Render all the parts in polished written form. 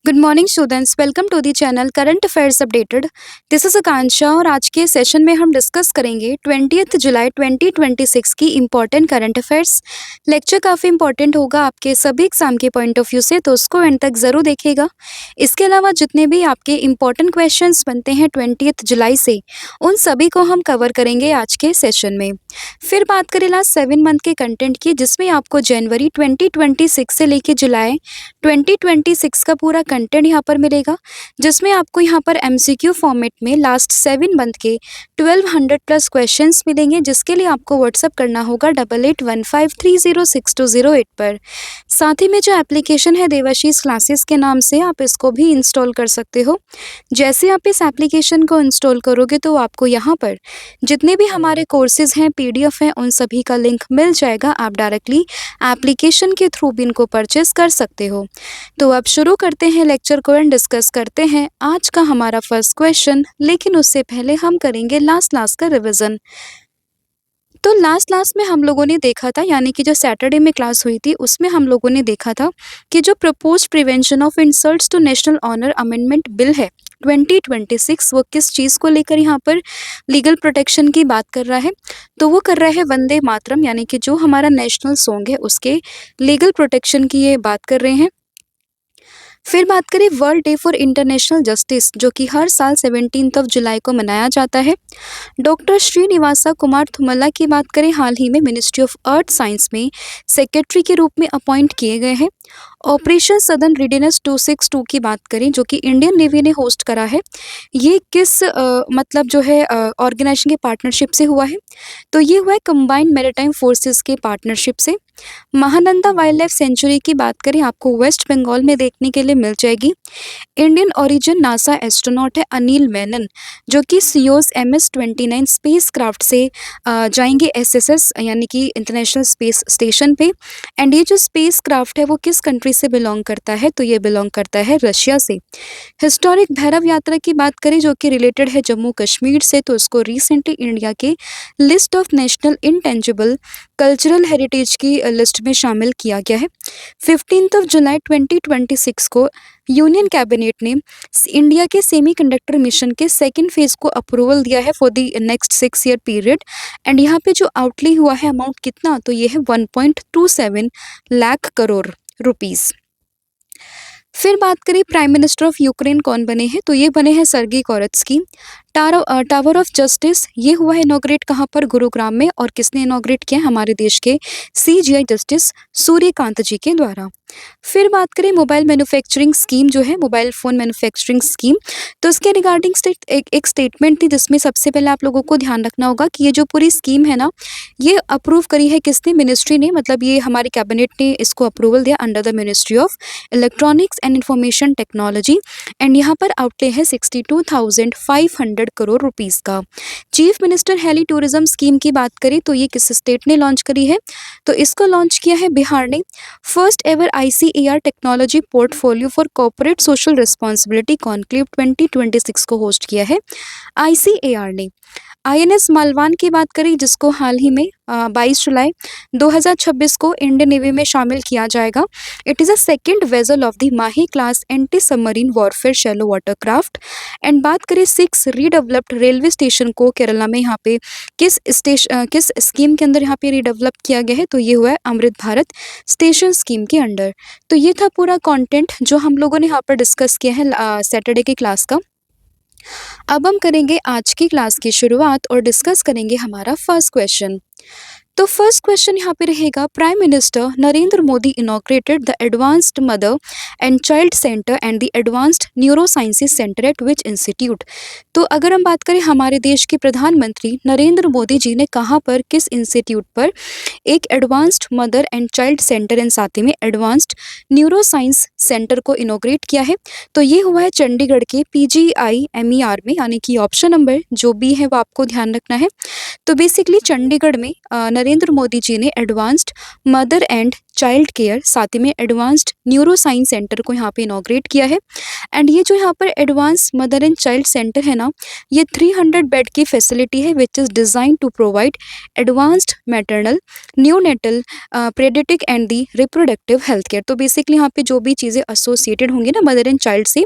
Good morning students, welcome to the channel current affairs updated. This is Akanksha और आज के session में हम डिस्कस करेंगे 20 जुलाई 2026 की इम्पोर्टेंट करंट अफेयर्स। लेक्चर काफ़ी इंपॉर्टेंट होगा आपके सभी एग्जाम के पॉइंट ऑफ व्यू से, तो उसको एंड तक ज़रूर देखिएगा। इसके अलावा जितने भी आपके इम्पोर्टेंट क्वेश्चंस बनते हैं 20 जुलाई से, उन सभी को हम कवर करेंगे आज के सेशन में। फिर बात करें लास्ट 7 मंथ के कंटेंट की, जिसमें आपको जनवरी 2026 से लेकर जुलाई 2026 का पूरा कंटेंट यहाँ पर मिलेगा, जिसमें आपको यहाँ पर एमसीक्यू फॉर्मेट में लास्ट 7 मंथ के 1200 प्लस क्वेश्चंस मिलेंगे, जिसके लिए आपको व्हाट्सअप करना होगा 8815306208 पर। साथ ही में जो एप्लीकेशन है देवाशीष क्लासेस के नाम से, आप इसको भी इंस्टॉल कर सकते हो। जैसे आप इस एप्लीकेशन को इंस्टॉल करोगे तो आपको यहाँ पर जितने भी हमारे कोर्सेज हैं, पीडीएफ हैं, उन सभी का लिंक मिल जाएगा। आप डायरेक्टली एप्लीकेशन के थ्रू भी इनको परचेस कर सकते हो। तो अब शुरू करते हैं लेक्चर को एंड डिस्कस करते हैं आज का हमारा फर्स्ट क्वेश्चन। लेकिन उससे पहले हम करेंगे लास्ट का रिवीजन। तो लास्ट में हम लोगों ने देखा था, यानी कि जो सैटरडे में क्लास हुई थी उसमें हम लोगों ने देखा था कि जो proposed prevention of insults to national honour amendment bill है 2026, वो किस चीज़ को लेकर यहाँ पर लीगल प्रोटेक्शन की बात कर रहा है। तो वो कर रहा है वंदे मातरम, यानी कि जो हमारा नेशनल सॉन्ग है उसके लीगल प्रोटेक्शन की ये बात कर रहे हैं। फिर बात करें world day for international justice, जो कि हर साल 17 जुलाई को मनाया जाता है। डॉक्टर श्रीनिवासा कुमार थुमल्ला की बात करें, हाल ही में मिनिस्ट्री ऑफ अर्थ साइंस में सेक्रेटरी के रूप में अपॉइंट किए गए हैं। ऑपरेशन सदर्न रेडिनेस 262 की बात करें, जो कि इंडियन नेवी ने होस्ट करा है, ये किस मतलब जो है ऑर्गेनाइजेशन के पार्टनरशिप से हुआ है। तो ये हुआ है कंबाइंड मैरीटाइम फोर्सेस के पार्टनरशिप से। महानंदा वाइल्ड लाइफ सेंचुरी की बात करें, आपको वेस्ट बंगाल में देखने के लिए मिल जाएगी। इंडियन ओरिजिन नासा एस्ट्रोनॉट है अनिल मेनन, जो कि सियोज MS-29 स्पेस क्राफ्ट से जाएंगे SSS यानी कि इंटरनेशनल स्पेस स्टेशन पे। एंड ये जो स्पेस क्राफ्ट है वो किस कंट्री से बिलोंग करता है, तो ये बिलोंग करता है रशिया से। हिस्टोरिक भैरव यात्रा की बात करें, जो कि रिलेटेड है जम्मू कश्मीर से, तो इसको रिसेंटली इंडिया के list of national intangible cultural heritage की लिस्ट में शामिल किया गया है। 15 जुलाई 2026 को यूनियन कैबिनेट ने इंडिया के सेमीकंडक्टर मिशन के सेकेंड फेज को अप्रूवल दिया है for the next 6 year period. And यहाँ पे जो आउटले हुआ है अमाउंट कितना, तो ये है 1.27 लाख करोड़ रुपीस। फिर बात करें प्राइम मिनिस्टर ऑफ यूक्रेन कौन बने हैं, तो ये बने हैं सर्गी कोरेत्स्की। टावर ऑफ जस्टिस ये हुआ है इनॉग्रेट कहाँ पर, गुरुग्राम में। और किसने इनॉग्रेट किया, हमारे देश के CGI जस्टिस सूर्यकांत जी के द्वारा। फिर बात करें मोबाइल मैन्युफैक्चरिंग स्कीम, जो है मोबाइल फ़ोन मैन्युफैक्चरिंग स्कीम, तो इसके रिगार्डिंग एक स्टेटमेंट थी, जिसमें सबसे पहले आप लोगों को ध्यान रखना होगा कि ये जो पूरी स्कीम है ना, ये अप्रूव करी है किसने, मिनिस्ट्री ने। मतलब ये हमारी कैबिनेट ने इसको अप्रूवल दिया under the ministry of electronics and information technology. And यहाँ पर आउटले है 62,500 करोड़ रुपीस का। Chief minister heli tourism scheme की बात करें, तो ये किस स्टेट ने लॉन्च करी है, तो इसको लॉन्च किया है बिहार ने। First ever ICAR technology portfolio for corporate social responsibility conclave 2026 को होस्ट किया है ICAR ने। INS मालवान की बात करें, जिसको हाल ही में 22 जुलाई 2026 को इंडियन नेवी में शामिल किया जाएगा। It is a second vessel of the Mahi class anti submarine warfare shallow watercraft. And बात करें 6 रीडेवलप्ड रेलवे स्टेशन को केरला में यहाँ पे किस स्कीम के अंदर यहाँ पे रीडेवलप किया गया है, तो ये हुआ है अमृत भारत स्टेशन स्कीम के अंडर। तो ये था पूरा कंटेंट जो हम लोगों ने यहाँ पर डिस्कस किया है सैटरडे की क्लास का। अब हम करेंगे आज की क्लास की शुरुआत और डिस्कस करेंगे हमारा फर्स्ट क्वेश्चन। तो फर्स्ट क्वेश्चन यहाँ पे रहेगा, prime minister Narendra Modi inaugurated the advanced mother and child centre and the advanced neuro sciences centre at which institute. तो अगर हम बात करें, हमारे देश के प्रधानमंत्री नरेंद्र मोदी जी ने कहाँ पर, किस इंस्टीट्यूट पर एक advanced mother and child centre and साथ ही में एडवांस्ड न्यूरो साइंस सेंटर को इनॉग्रेट किया है, तो ये हुआ है चंडीगढ़ के PGIMER में, यानी कि ऑप्शन नंबर जो B है वो आपको ध्यान रखना है। तो बेसिकली चंडीगढ़ में नरेंद्र मोदी जी ने advanced mother and child care, साथ ही में एडवांस्ड न्यूरो साइंस सेंटर को यहाँ पे इनॉग्रेट किया है। एंड ये जो यहाँ पर advance mother and child centre है ना, ये 300 बेड की फैसिलिटी है which is design to provide advanced maternal, neonatal, paediatric and the reproductive health care. तो बेसिकली यहाँ पे जो भी चीज़ें एसोसिएटेड होंगी ना मदर एंड चाइल्ड से,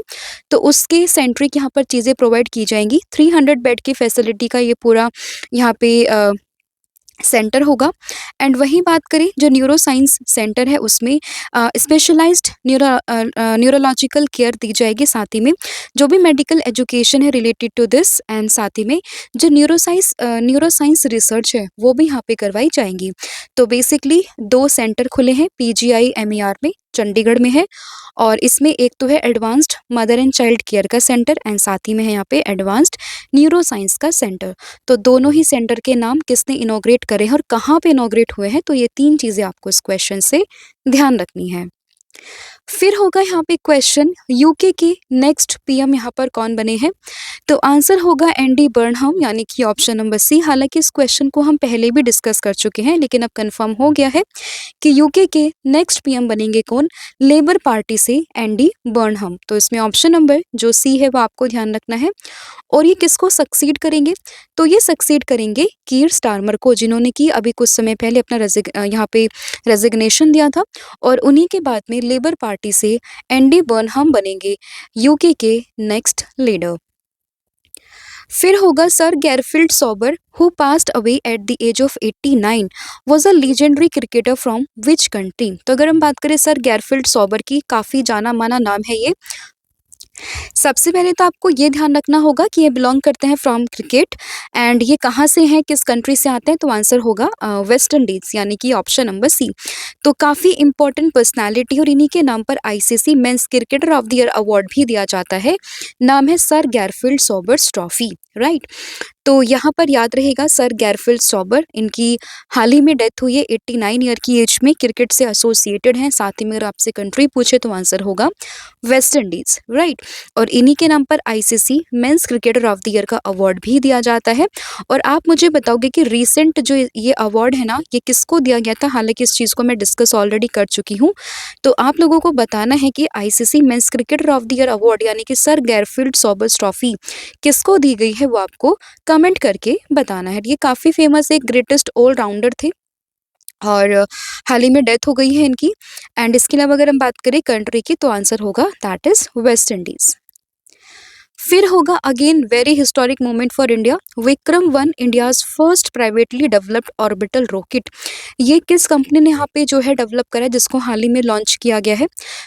तो उसके सेंट्रिक यहाँ पर चीज़ें प्रोवाइड की जाएंगी। 300 बेड की फैसिलिटी का ये पूरा यहाँ पे सेंटर होगा। एंड वहीं बात करें जो न्यूरो साइंस सेंटर है, उसमें स्पेशलाइज्ड न्यूरोलॉजिकल केयर दी जाएगी, साथ ही में जो भी मेडिकल एजुकेशन है रिलेटेड टू दिस, एंड साथ ही में जो न्यूरो साइंस रिसर्च है वो भी यहाँ पे करवाई जाएंगी। तो बेसिकली 2 सेंटर खुले हैं PGI-MER में, चंडीगढ़ में है, और इसमें एक तो है advanced mother and child care का सेंटर, एंड साथ ही में है यहाँ पे एडवांस्ड न्यूरो साइंस का सेंटर। तो दोनों ही सेंटर के नाम किसने इनॉग्रेट करे हैं और कहाँ पे इनॉग्रेट हुए हैं, तो ये 3 चीज़ें आपको इस क्वेश्चन से ध्यान रखनी है। फिर होगा यहाँ पे क्वेश्चन, यूके के नेक्स्ट पीएम यहाँ पर कौन बने हैं, तो आंसर होगा एंडी बर्नहम, यानी कि ऑप्शन नंबर सी। हालांकि इस क्वेश्चन को हम पहले भी डिस्कस कर चुके हैं, लेकिन अब कंफर्म हो गया है कि यूके के नेक्स्ट पीएम बनेंगे कौन, लेबर पार्टी से एंडी बर्नहम। तो इसमें ऑप्शन नंबर जो सी है वो आपको ध्यान रखना है। और ये किसको सक्सीड करेंगे, तो ये सक्सीड करेंगे कीर स्टारमर को, जिन्होंने कि अभी कुछ समय पहले अपना यहाँ पे रेजिग्नेशन दिया था, और उन्हीं के बाद में लेबर पार्टी से एंडी बर्नहम बनेंगे यूके के नेक्स्ट लीडर। फिर होगा sir Garfield Sobers, who passed away at the age of 89, was a legendary cricketer from which country. तो अगर हम बात करें सर गैरफील्ड सॉबर की, काफ़ी जाना माना नाम है ये। सबसे पहले तो आपको ये ध्यान रखना होगा कि ये बिलोंग करते हैं फ्रॉम क्रिकेट, एंड ये कहाँ से हैं, किस कंट्री से आते हैं, तो आंसर होगा वेस्ट इंडीज, यानी कि ऑप्शन नंबर सी। तो काफ़ी इंपॉर्टेंट पर्सनालिटी, और इन्हीं के नाम पर ICC men's cricketer of the year award भी दिया जाता है। नाम है sir Garfield Sobers trophy, right. तो यहाँ पर याद रहेगा सर गैरफील्ड सॉबर, इनकी हाल ही में डेथ हुई है 89 ईयर की एज में, क्रिकेट से एसोसिएटेड हैं। साथ ही में अगर आपसे कंट्री पूछे तो आंसर होगा वेस्ट इंडीज, राइट। और इन्हीं के नाम पर ICC men's cricketer of the year का अवार्ड भी दिया जाता है। और आप मुझे बताओगे कि रिसेंट जो ये अवार्ड है ना, ये किसको दिया गया था। हालांकि इस चीज़ को मैं डिस्कस ऑलरेडी कर चुकी हूँ, तो आप लोगों को बताना है कि ICC men's cricketer of the year award, यानी कि सर गैरफील्ड सॉबर्स ट्रॉफी किसको दी गई है, वो आपको कमेंट करके बताना है। ये काफ़ी फेमस एक ग्रेटेस्ट ऑलराउंडर थे, और हाल ही में डेथ हो गई है इनकी। एंड इसके अलावा अगर हम बात करें कंट्री की, तो आंसर होगा दैट इज वेस्ट इंडीज। फिर होगा again very historic moment for India, Vikram 1, India's first privately developed orbital rocket. ये किस कंपनी ने यहाँ पे जो है डेवलप करा है, जिसको हाल ही में लॉन्च किया गया है।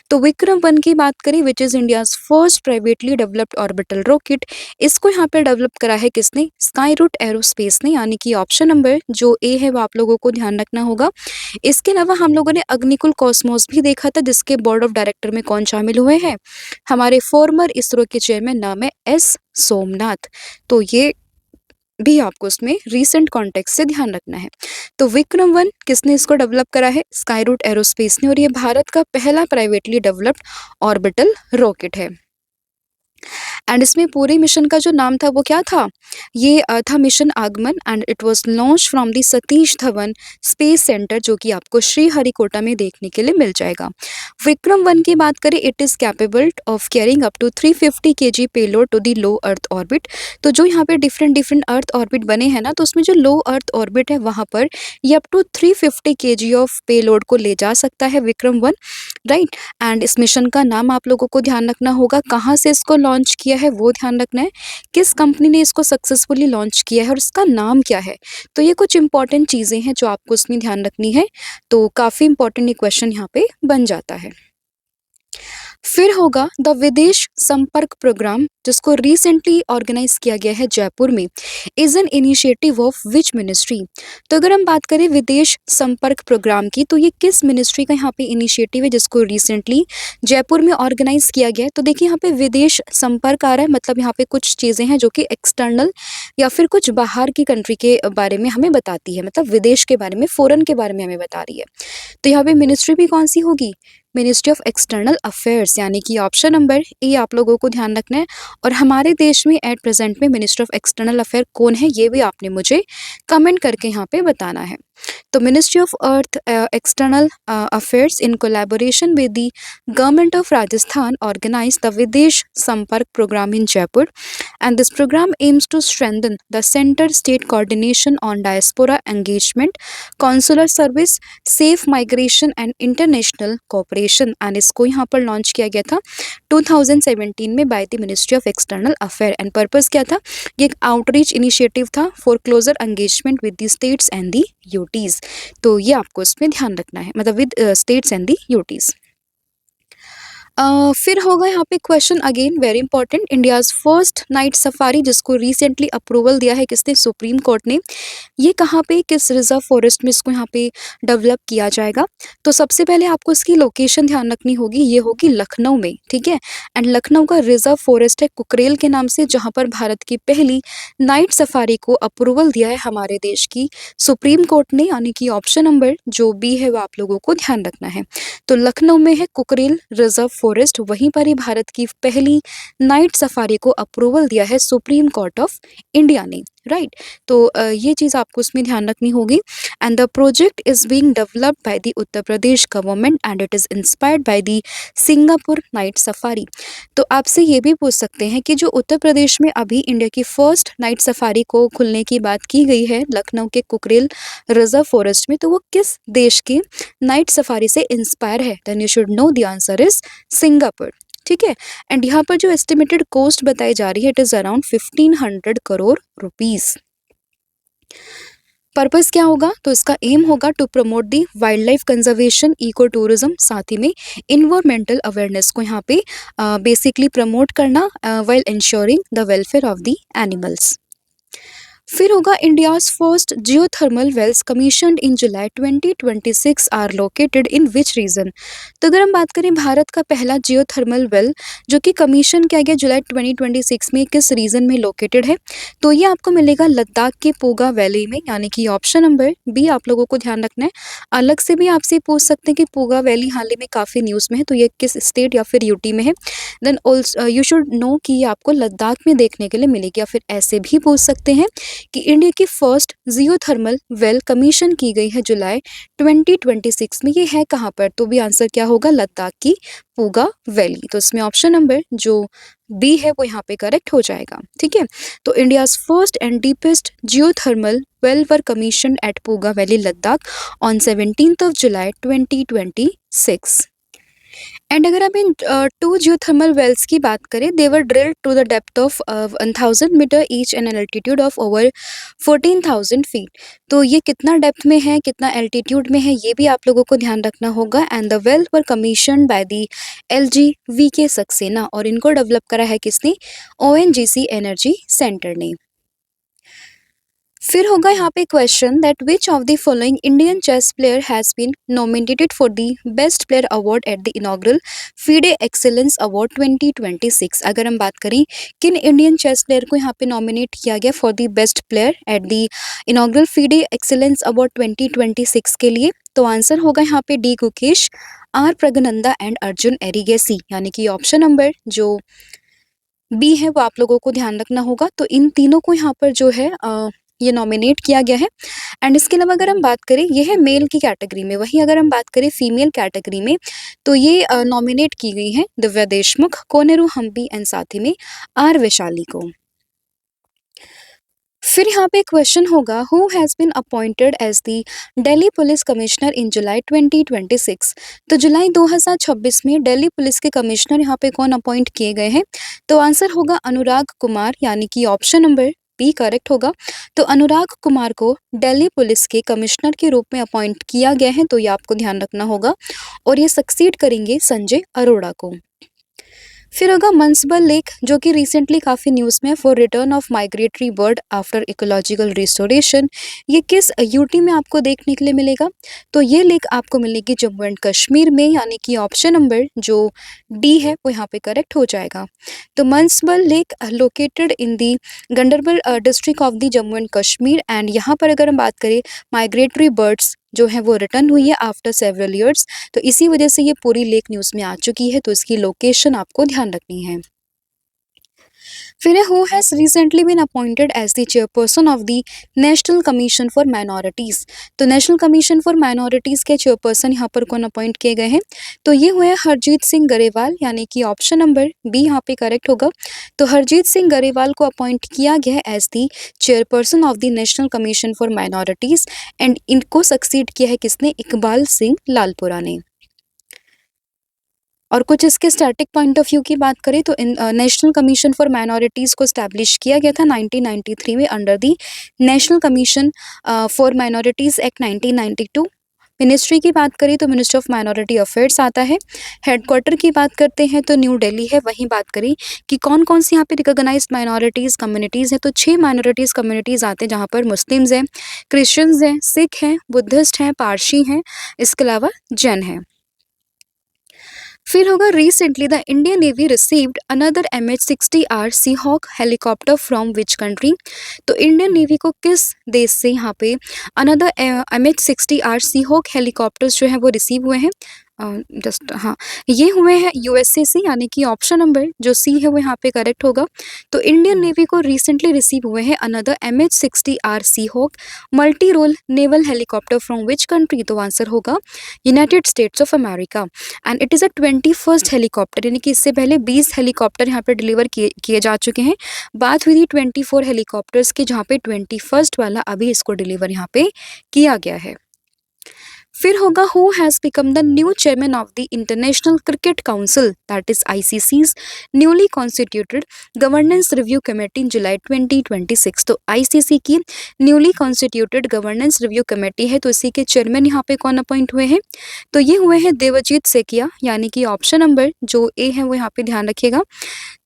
तो विक्रम 1 की बात करें, which is India's first privately developed orbital rocket, इसको यहाँ पे डेवलप करा है किसने, स्काई रूट एरोस्पेस ने, यानी कि ऑप्शन नंबर जो ए है वो आप लोगों को ध्यान रखना होगा। इसके अलावा हम लोगों ने अग्निकुल कॉस्मोस भी देखा था, जिसके बोर्ड ऑफ डायरेक्टर में कौन शामिल हुए हैं, हमारे फॉर्मर इसरो के चेयरमैन, नाम है S सोमनाथ। तो ये भी आपको उसमें रीसेंट कॉन्टेक्स्ट से ध्यान रखना है। तो विक्रम 1 किसने इसको डेवलप करा है, स्काई रूट एरोस्पेस ने, और ये भारत का पहला प्राइवेटली डेवलप्ड ऑर्बिटल रॉकेट है। एंड इसमें पूरे मिशन का जो नाम था वो क्या था, ये था मिशन आगमन, and it was launch from the Satish Dhawan space centre, जो कि आपको श्रीहरिकोटा में देखने के लिए मिल जाएगा। विक्रम 1 की बात करें, it is capable of carrying up to 350 kg payload to the low earth orbit. तो जो यहाँ पे डिफरेंट अर्थ ऑर्बिट बने हैं ना, तो उसमें जो लो अर्थ ऑर्बिट है वहाँ पर ये up to 350 kg of payload को ले जा सकता है विक्रम 1, राइट। एंड इस मिशन का नाम आप लोगों को ध्यान रखना होगा, कहाँ से इसको लॉन्च किया है वो ध्यान रखना है, किस कंपनी ने इसको सक्सेसफुली लॉन्च किया है और इसका नाम क्या है। तो ये कुछ इंपॉर्टेंट चीज़ें हैं जो आपको उसमें ध्यान रखनी है। तो काफ़ी इंपॉर्टेंट ये क्वेश्चन यहाँ पे बन जाता है। फिर होगा द विदेश संपर्क प्रोग्राम, जिसको रिसेंटली ऑर्गेनाइज किया गया है जयपुर में, is an initiative of which ministry. तो अगर हम बात करें विदेश संपर्क प्रोग्राम की, तो ये किस मिनिस्ट्री का यहाँ पे इनिशिएटिव है, जिसको रिसेंटली जयपुर में ऑर्गेनाइज किया गया है। तो देखिए यहाँ पे विदेश संपर्क आ रहा है, मतलब यहाँ पे कुछ चीज़ें हैं जो कि एक्सटर्नल या फिर कुछ बाहर की कंट्री के बारे में हमें बताती है, मतलब विदेश के बारे में, फॉरेन के बारे में हमें बता रही है। तो यहाँ पे मिनिस्ट्री भी कौन सी होगी, मिनिस्ट्री ऑफ एक्सटर्नल अफेयर्स, यानी कि ऑप्शन नंबर ए आप लोगों को ध्यान रखना है। और हमारे देश में एट प्रेजेंट में मिनिस्टर ऑफ एक्सटर्नल अफेयर कौन है, ये भी आपने मुझे कमेंट करके यहाँ पे बताना है। तो ministry of earth external affairs in collaboration with the government of Rajasthan organise the Videsh Sampark programme in Jaipur, and this program aims to strengthen the center state coordination on diaspora engagement, consular service, safe migration and international cooperation। and इसको यहाँ पर launch किया गया था 2017 में by the ministry of external affair. And purpose क्या था? ये एक आउटरीच इनिशिएटिव था for closer engagement with the states and the UTs. तो ये आपको इसमें ध्यान रखना है, मतलब with states and the UTs. फिर होगा यहाँ पे question again very important, India's first night safari जिसको रिसेंटली अप्रूवल दिया है किसने? सुप्रीम कोर्ट ने। ये कहाँ पे, किस रिजर्व फॉरेस्ट में इसको यहाँ पे डेवलप किया जाएगा? तो सबसे पहले आपको इसकी लोकेशन ध्यान रखनी होगी, ये होगी लखनऊ में, ठीक है। एंड लखनऊ का रिजर्व फॉरेस्ट है कुकरेल के नाम से, जहाँ पर भारत की पहली नाइट सफारी को अप्रूवल दिया है हमारे देश की सुप्रीम कोर्ट ने, यानी कि ऑप्शन नंबर जो बी है वो आप लोगों को ध्यान रखना है। तो लखनऊ में है कुकरेल रिजर्व फॉरेस्ट, वहीं पर ही भारत की पहली नाइट सफारी को अप्रूवल दिया है सुप्रीम कोर्ट ऑफ इंडिया ने, राइट। तो ये चीज़ आपको इसमें ध्यान रखनी होगी। And the project is being developed by the Uttar Pradesh government and it is inspired by the Singapore night safari. तो आपसे ये भी पूछ सकते हैं कि जो उत्तर प्रदेश में अभी इंडिया की फर्स्ट नाइट सफारी को खुलने की बात की गई है लखनऊ के कुकरेल रिजर्व फॉरेस्ट में, तो वो किस देश के नाइट सफारी से इंस्पायर है? Then you should know the answer is Singapore, ठीक है। एंड यहाँ पर जो एस्टिमेटेड कॉस्ट बताई जा रही है it is around 1500 crore rupees. Purpose क्या होगा? तो इसका एम होगा to promote the wildlife conservation, eco tourism, साथ ही में इन्वायरमेंटल अवेयरनेस को यहाँ पे बेसिकली प्रमोट करना while ensuring the welfare of the animals. फिर होगा India's first geothermal wells commissioned in July 2026 are located in which region. तो अगर हम बात करें भारत का पहला जियोथर्मल वेल जो कि कमीशन किया गया जुलाई 2026 में, किस रीजन में लोकेटेड है? तो ये आपको मिलेगा लद्दाख के पूगा वैली में, यानी कि ऑप्शन नंबर बी आप लोगों को ध्यान रखना है। अलग से भी आपसे पूछ सकते हैं कि पूगा वैली हाल ही में काफ़ी न्यूज़ में है, तो ये किस स्टेट या फिर यूटी में है। Then also you should know कि ये आपको लद्दाख में देखने के लिए मिलेगी। या फिर ऐसे भी पूछ सकते हैं कि इंडिया की फर्स्ट जियोथर्मल वेल कमीशन की गई है जुलाई 2026 में, ये है कहाँ पर? तो भी आंसर क्या होगा? लद्दाख की पूगा वैली। तो इसमें ऑप्शन नंबर जो बी है वो यहाँ पे करेक्ट हो जाएगा, ठीक है। तो India's first and deepest geothermal well were commission at Puga valley Ladakh on 17 July 2026। And अगर आप इन 2 जियोथर्मल वेल्स की बात करें, they were drilled to the depth of 1000 meter each and an altitude of over 14,000 feet. तो ये कितना डेप्थ में है, कितना एल्टीट्यूड में है, ये भी आप लोगों को ध्यान रखना होगा। And the well were commission by the LGVK Saxena, और इनको डेवलप करा है किसने? ONGC एनर्जी सेंटर ने। फिर होगा यहाँ पे question that which of the following Indian chess player has been nominated for the best player award at the inaugural FIDE excellence award 2026। अगर हम बात करें किन इंडियन चेस प्लेयर को यहाँ पे नॉमिनेट किया गया for the best player at the inaugural FIDE excellence award 2026 के लिए, तो आंसर होगा यहाँ पे D Gukesh, R Praggnanandhaa and Arjun Erigaisi, यानी कि ऑप्शन नंबर जो बी है वो आप लोगों को ध्यान रखना होगा। तो इन तीनों को यहाँ पर जो है ये नॉमिनेट किया गया है। एंड इसके अलावा अगर हम बात करें, ये है मेल की कैटेगरी में, वहीं अगर हम बात करें फीमेल कैटेगरी में, तो ये नॉमिनेट की गई है दिव्या देशमुख, कोनेरू हम्पी एंड साथ ही में आर वैशाली को। फिर यहाँ पे क्वेश्चन होगा who has been appointed as the Delhi police commissioner in July 2026। तो जुलाई 2026 में दिल्ली पुलिस के कमिश्नर यहाँ पे कौन अपॉइंट किए गए हैं? तो आंसर होगा अनुराग कुमार, यानी कि ऑप्शन नंबर बी करेक्ट होगा। तो अनुराग कुमार को दिल्ली पुलिस के कमिश्नर के रूप में अपॉइंट किया गया है, तो ये आपको ध्यान रखना होगा, और ये सक्सीड करेंगे संजय अरोड़ा को। फिर होगा मनसबल लेक जो कि रिसेंटली काफ़ी न्यूज़ में for return of migratory bird after ecological restoration, ये किस यूटी में आपको देखने के लिए मिलेगा? तो ये लेक आपको मिलेगी जम्मू एंड कश्मीर में, यानी कि ऑप्शन नंबर जो डी है वो यहाँ पे करेक्ट हो जाएगा। तो Mansbal lake located in the Ganderbal district of the Jammu and Kashmir, and यहाँ पर अगर हम बात करें माइग्रेटरी बर्ड्स जो है वो रिटर्न हुई है आफ्टर सेवरल ईयर्स, तो इसी वजह से ये पूरी लेक न्यूज़ में आ चुकी है, तो इसकी लोकेशन आपको ध्यान रखनी है। फिर है who has recently been appointed as the chairperson of the national commission for minorities. तो नेशनल कमीशन फॉर माइनॉरिटीज़ के चेयरपर्सन यहाँ पर कौन अपॉइंट किए गए हैं, तो ये हुए हैं हरजीत सिंह गरेवाल, यानी कि ऑप्शन नंबर बी यहाँ पे करेक्ट होगा। तो हरजीत सिंह गरेवाल को अपॉइंट किया गया है as the chairperson of the national commission for minorities and इनको सक्सीड किया है किसने, इकबाल सिंह लालपुरा ने। और कुछ इसके स्टैटिक पॉइंट ऑफ व्यू की बात करें तो नेशनल कमीशन फॉर माइनॉरिटीज़ को स्टैब्लिश किया गया था 1993 में under the national commission for minorities act 1992। Ministry की बात करें तो मिनिस्ट्री ऑफ माइनॉरिटी अफेयर्स आता है। हेडक्वार्टर की बात करते हैं तो न्यू दिल्ली है। वहीं बात करें कि कौन कौन सी यहाँ पे रिकॉग्नाइज्ड माइनॉरिटीज़ कम्युनिटीज़ हैं, तो 6 माइनॉरिटीज़ कम्युनिटीज़ आते हैं जहाँ पर मुस्लिम्स हैं, क्रिश्चियंस हैं, सिख हैं, बुद्धिस्ट हैं, पारसी हैं, इसके अलावा जैन हैं। फिर होगा recently the Indian navy received another MH-60R Seahawk helicopter from which country. तो इंडियन नेवी को किस देश से यहाँ पे अनदर MH-60R सीहॉक हेलीकॉप्टर्स जो है वो रिसीव हुए हैं, जस्ट हाँ, ये हुए हैं USA से, यानी कि ऑप्शन नंबर जो सी है वो यहाँ पे करेक्ट होगा। तो इंडियन नेवी को रिसेंटली रिसीव हुए हैं another MH-60R Seahawk multi role naval helicopter from which country, तो आंसर होगा United States of America and it is a 21st helicopter, यानी कि इससे पहले 20 हेलीकॉप्टर यहाँ पे डिलीवर किए जा चुके हैं। बात हुई थी 24 हेलीकॉप्टर्स की, जहाँ पे 21st वाला अभी इसको डिलीवर यहाँ पे किया गया है। फिर होगा who has become the new chairman of the international cricket council that is ICC's newly constituted governance review committee in July 2026। तो ICC की newly constituted governance review committee है, तो इसी के चेयरमैन यहाँ पे कौन अपॉइंट हुए हैं, तो ये हुए हैं देवजीत सेकिया, यानी कि ऑप्शन नंबर जो ए है वो यहाँ पे ध्यान रखिएगा।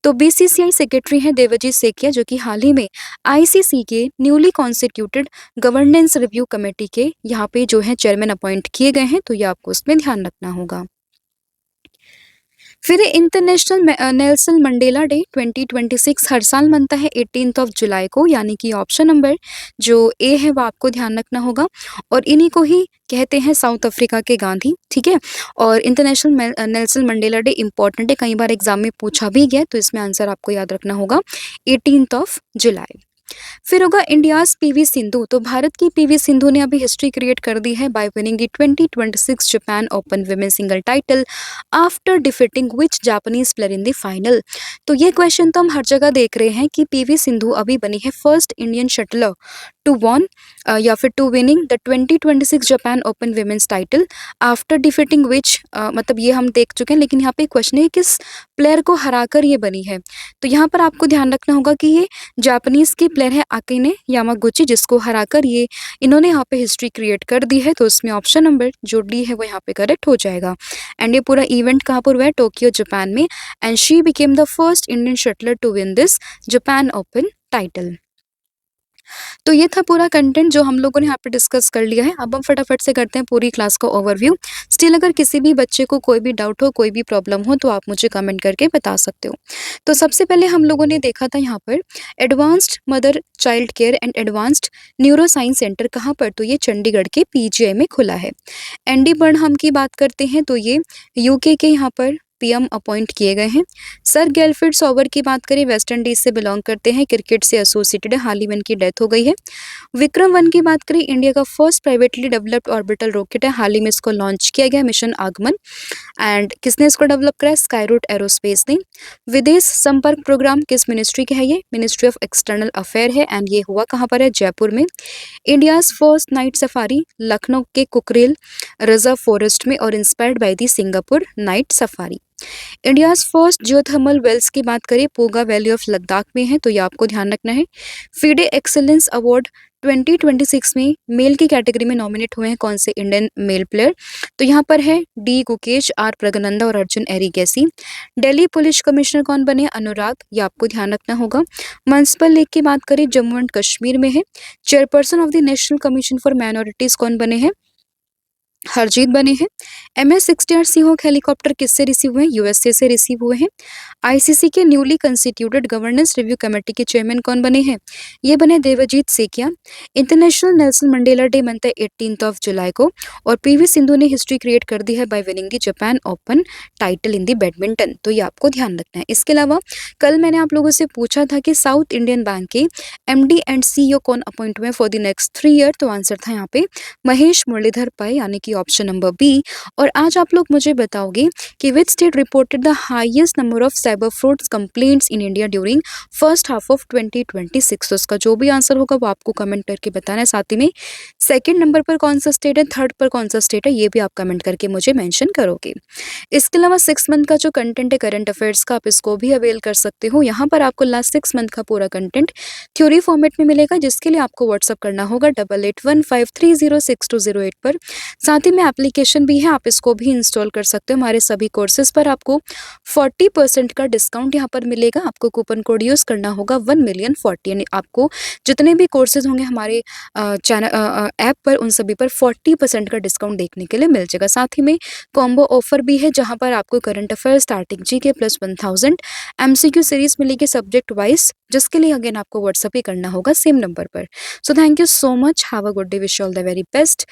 तो BCCI सेक्रेटरी हैं देवजीत सेकिया, जो कि हाल ही में ICC के newly constituted governance review committee के यहाँ पे जो है चेयरमैन अपॉइंट किए गए हैं, तो ये आपको उसमें ध्यान रखना होगा। फिर इंटरनेशनल नेल्सन मंडेला डे 2026 हर साल मनता है 18 जुलाई को, यानी कि ऑप्शन नंबर जो ए है वो आपको ध्यान रखना होगा। और इन्हीं को ही कहते हैं साउथ अफ्रीका के गांधी, ठीक है। और international Nelson Mandela day important है, कई बार एग्जाम में पूछा भी गया, तो इसमें आंसर आपको याद रखना होगा 18 जुलाई। फिर होगा इंडियाज PV सिंधु। तो भारत की PV सिंधु ने अभी हिस्ट्री क्रिएट कर दी है bye winning the 2026 Japan open women single title after defeating which Japanese player in the final. तो ये क्वेश्चन तो हम हर जगह देख रहे हैं कि PV सिंधु अभी बनी है first Indian shuttler to won या फिर to winning the 2026 Japan open women's title after defeating which, मतलब ये हम देख चुके हैं, लेकिन यहाँ पे क्वेश्चन है किस प्लेयर को हराकर ये बनी है। तो यहाँ पर आपको ध्यान रखना होगा कि ये जापानीज की प्लेयर है अकेने यामागुची, जिसको हराकर ये इन्होंने यहाँ पे हिस्ट्री क्रिएट कर दी है। तो उसमें ऑप्शन नंबर जो डी है वो यहाँ पे करेक्ट हो जाएगा। एंड ये पूरा इवेंट कहाँ पर हुआ है, टोक्यो जापान में, and she became the first Indian shuttler to win this Japan Open title. तो ये था पूरा कंटेंट जो हम लोगों ने यहाँ पे डिस्कस कर लिया है। अब हम फटाफट से करते हैं पूरी क्लास का ओवरव्यू। स्टिल अगर किसी भी बच्चे को कोई भी डाउट हो, कोई भी प्रॉब्लम हो, तो आप मुझे कमेंट करके बता सकते हो। तो सबसे पहले हम लोगों ने देखा था यहाँ पर advanced mother child care and advanced neuro science centre कहाँ पर, तो ये चंडीगढ़ के PGI में खुला है। एंडी बर्नहम की बात करते हैं तो ये UK के यहाँ पर PM अपॉइंट किए गए हैं। सर गैल्फ्रिड सॉबर की बात करें, वेस्ट इंडीज से बिलोंग करते हैं, क्रिकेट से एसोसिएटेड है, हाल ही में इनकी डेथ हो गई है। विक्रम 1 की बात करें, इंडिया का first privately developed orbital rocket है, हाल ही में इसको लॉन्च किया गया मिशन आगमन। एंड किसने इसको डेवलप करा है, स्काईरूट एरोस्पेस ने। विदेश संपर्क प्रोग्राम किस मिनिस्ट्री का है, ये मिनिस्ट्री ऑफ एक्सटर्नल अफेयर है, एंड ये हुआ कहाँ पर है, जयपुर में। India's first night safari Lucknow के कुकरेल रिजर्व फॉरेस्ट में और inspired by the Singapore night safari. India's first geothermal wells की बात करें, पोगा वैली ऑफ लद्दाख में है, तो ये आपको ध्यान रखना है। फीडे एक्सेलेंस अवार्ड 2026 में मेल की कैटेगरी में नॉमिनेट हुए हैं कौन से इंडियन मेल प्लेयर, तो यहाँ पर है D गुकेश, R प्रगनंदा और अर्जुन एरिगेसी। दिल्ली पुलिस कमिश्नर कौन बने, अनुराग, ये आपको ध्यान रखना होगा। म्युनिसिपल लीग की बात करें, जम्मू एंड कश्मीर में है। Chairperson of the national commission for minorities कौन बने हैं, हरजीत बने हैं। MS-60R सीहोक हेलीकॉप्टर किससे रिसीव हुए हैं? यूएसए से रिसीव हुए हैं। आईसीसी के newly constituted governance review committee के चेयरमैन कौन बने हैं? ये बने Devajit Saikia. International Nelson Mandela day मनता है 18th ऑफ जुलाई को, और पीवी सिंधु ने हिस्ट्री क्रिएट कर दी है bye winning the Japan Open title in the badminton. तो ये आपको ध्यान रखना है। इसके अलावा कल मैंने आप लोगों से पूछा था कि साउथ इंडियन बैंक के एमडी एंड सीईओ कौन अपॉइंट हुए फॉर द नेक्स्ट 3 ईयर, तो आंसर था यहाँ पे महेश मुरलीधर पै, यानी कि ऑप्शन नंबर बी। और आज आप लोग मुझे बताओगे कि which state reported the highest number of cyber frauds complaints in India during first half of 2026। तो इसका जो भी आंसर होगा वो आपको कमेंट करके बताना है। साथ ही में सेकंड नंबर पर कौन सा स्टेट है, थर्ड पर कौन सा स्टेट है, ये भी आप कमेंट करके मुझे मेंशन करोगे। इसके अलावा 6 मंथ का जो कंटेंट है करंट अफेयर्स का, आप इसको भी अवेल कर सकते हो। यहाँ पर आपको लास्ट 6 मंथ का पूरा कंटेंट थ्योरी फॉर्मेट में मिलेगा, जिसके लिए आपको व्हाट्सअप करना होगा 8815306208 पर। साथ ही में एप्लीकेशन भी है, आप इसको भी इंस्टॉल कर सकते हो। हमारे सभी कोर्सेज पर आपको 40% का डिस्काउंट यहाँ पर मिलेगा। आपको कूपन कोड यूज़ करना होगा 1,040,000, यानी आपको जितने भी कोर्सेज होंगे हमारे चैनल ऐप पर, उन सभी पर 40% का डिस्काउंट देखने के लिए मिल जाएगा। साथ ही में कॉम्बो ऑफर भी है, जहाँ पर आपको current affair starting GK plus 1000 MCQ series मिलेगी सब्जेक्ट वाइज, जिसके लिए अगेन आपको व्हाट्सअप ही करना होगा सेम नंबर पर। So thank you so much, have a good day, wish all the very best.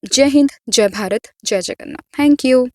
जय हिंद, जय भारत, जय जगन्नाथ। Thank you.